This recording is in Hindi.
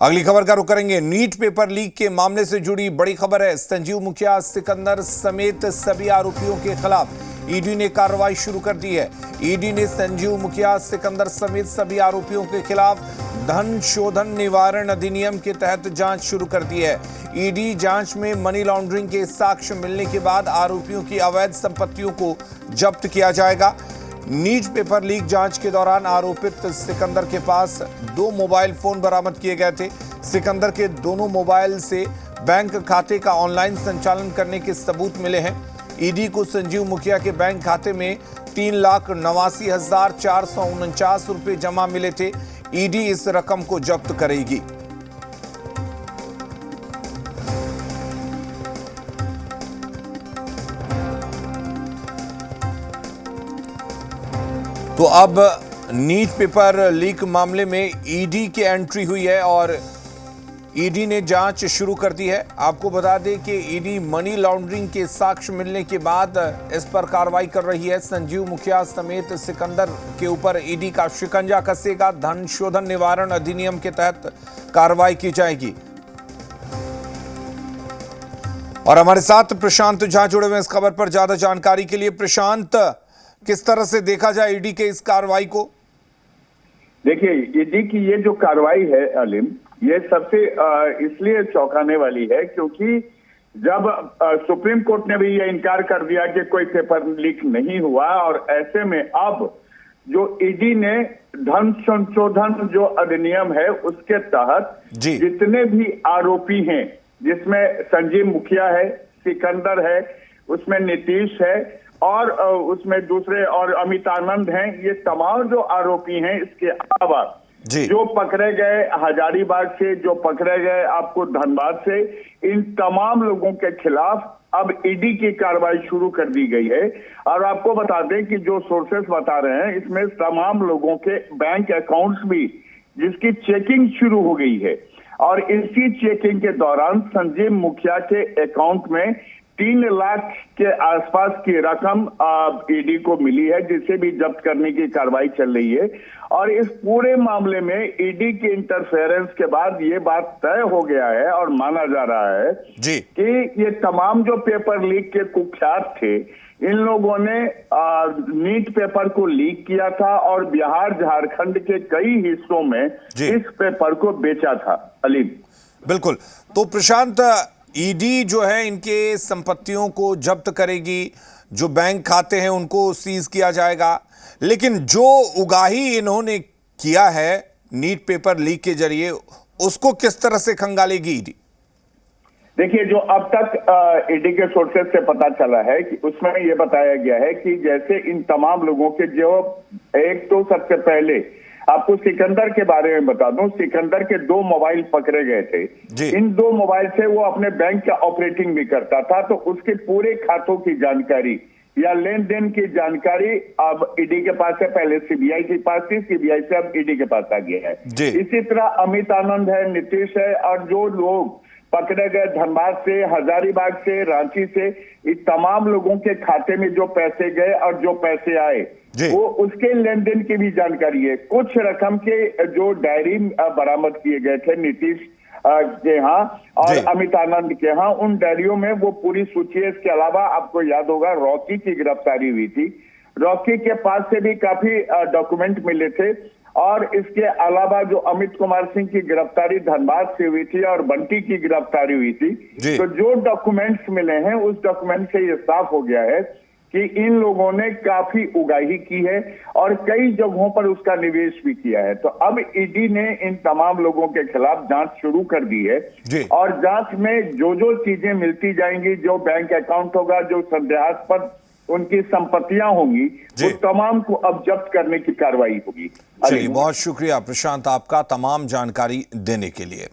अगली खबर का रुख करेंगे। नीट पेपर लीक के मामले से जुड़ी बड़ी खबर है। संजीव मुखिया, सिकंदर समेत सभी आरोपियों के खिलाफ ईडी ने कार्रवाई शुरू कर दी है। ईडी ने संजीव मुखिया, सिकंदर समेत सभी आरोपियों के खिलाफ धन शोधन निवारण अधिनियम के तहत जांच शुरू कर दी है। ईडी जांच में मनी लॉन्ड्रिंग के साक्ष्य मिलने के बाद आरोपियों की अवैध संपत्तियों को जब्त किया जाएगा। नीट पेपर लीक जांच के दौरान आरोपित सिकंदर के पास 2 मोबाइल फोन बरामद किए गए थे। सिकंदर के दोनों मोबाइल से बैंक खाते का ऑनलाइन संचालन करने के सबूत मिले हैं। ईडी को संजीव मुखिया के बैंक खाते में 3,89,449 रुपए जमा मिले थे। ईडी इस रकम को जब्त करेगी। तो अब नीट पेपर लीक मामले में ईडी की एंट्री हुई है और ईडी ने जांच शुरू कर दी है। आपको बता दें कि ईडी मनी लॉन्ड्रिंग के साक्ष्य मिलने के बाद इस पर कार्रवाई कर रही है। संजीव मुखिया समेत सिकंदर के ऊपर ईडी का शिकंजा कसेगा। धन शोधन निवारण अधिनियम के तहत कार्रवाई की जाएगी। और हमारे साथ प्रशांत झा जुड़े हुए इस खबर पर ज्यादा जानकारी के लिए। प्रशांत, किस तरह से देखा जाए ईडी के इस कार्रवाई को? देखिए, ईडी की ये जो कार्रवाई है अलीम, ये सबसे इसलिए चौंकाने वाली है क्योंकि जब सुप्रीम कोर्ट ने भी ये इनकार कर दिया कि कोई पेपर लीक नहीं हुआ, और ऐसे में अब जो ईडी ने धन संशोधन जो अधिनियम है उसके तहत जितने भी आरोपी हैं, जिसमें संजीव मुखिया है, सिकंदर है, उसमें नीतीश है और उसमें दूसरे और अमित आनंद हैं, ये तमाम जो आरोपी हैं, इसके अलावा जो पकड़े गए हजारीबाग से, जो पकड़े गए आपको धनबाद से, इन तमाम लोगों के खिलाफ अब ईडी की कार्रवाई शुरू कर दी गई है। और आपको बता दें कि जो सोर्सेस बता रहे हैं, इसमें तमाम लोगों के बैंक अकाउंट्स भी, जिसकी चेकिंग शुरू हो गई है। और इसी चेकिंग के दौरान संजीव मुखिया के अकाउंट में 3 लाख के आसपास की रकम ईडी को मिली है, जिसे भी जब्त करने की कार्रवाई चल रही है। और इस पूरे मामले में ईडी के इंटरफेरेंस के बाद ये बात तय हो गया है और माना जा रहा है कि ये तमाम जो पेपर लीक के कुख्यात थे, इन लोगों ने नीट पेपर को लीक किया था और बिहार झारखंड के कई हिस्सों में इस पेपर को बेचा था। अलीम, बिल्कुल। तो प्रशांत, ईडी जो है इनके संपत्तियों को जब्त करेगी, जो बैंक खाते हैं उनको सीज किया जाएगा, लेकिन जो उगाही इन्होंने किया है नीट पेपर लीक के जरिए, उसको किस तरह से खंगालेगी ईडी? देखिए, जो अब तक ईडी के सोर्सेस से पता चला है कि उसमें ये बताया गया है कि जैसे इन तमाम लोगों के जो एक तो सबसे पहले आपको सिकंदर के बारे में बता दूं, सिकंदर के 2 मोबाइल पकड़े गए थे। इन 2 मोबाइल से वो अपने बैंक का ऑपरेटिंग भी करता था, तो उसके पूरे खातों की जानकारी या लेन देन की जानकारी अब ईडी के पास है। पहले सीबीआई के पास थी, सीबीआई से अब ईडी के पास आ गया है। इसी तरह अमित आनंद है, नीतीश है, और जो लोग पकड़े गए धनबाद से, हजारीबाग से, रांची से, इस तमाम लोगों के खाते में जो पैसे गए और जो पैसे आए, वो उसके लेन देन की भी जानकारी है। कुछ रकम के जो डायरी बरामद किए गए थे नीतीश के यहाँ और अमित आनंद के यहाँ, उन डायरियों में वो पूरी सूची है। इसके अलावा आपको याद होगा रॉकी की गिरफ्तारी हुई थी, रॉकी के पास से भी काफी डॉक्यूमेंट मिले थे। और इसके अलावा जो अमित कुमार सिंह की गिरफ्तारी धनबाद से हुई थी और बंटी की गिरफ्तारी हुई थी, तो जो डॉक्यूमेंट्स मिले हैं उस डॉक्यूमेंट से ये साफ हो गया है कि इन लोगों ने काफी उगाही की है और कई जगहों पर उसका निवेश भी किया है। तो अब ईडी ने इन तमाम लोगों के खिलाफ जांच शुरू कर दी है और जांच में जो जो चीजें मिलती जाएंगी, जो बैंक अकाउंट होगा, जो संदेहास्पद उनकी संपत्तियां होंगी, वो तमाम को अब जब्त करने की कार्रवाई होगी। चलिए, बहुत शुक्रिया प्रशांत आपका तमाम जानकारी देने के लिए।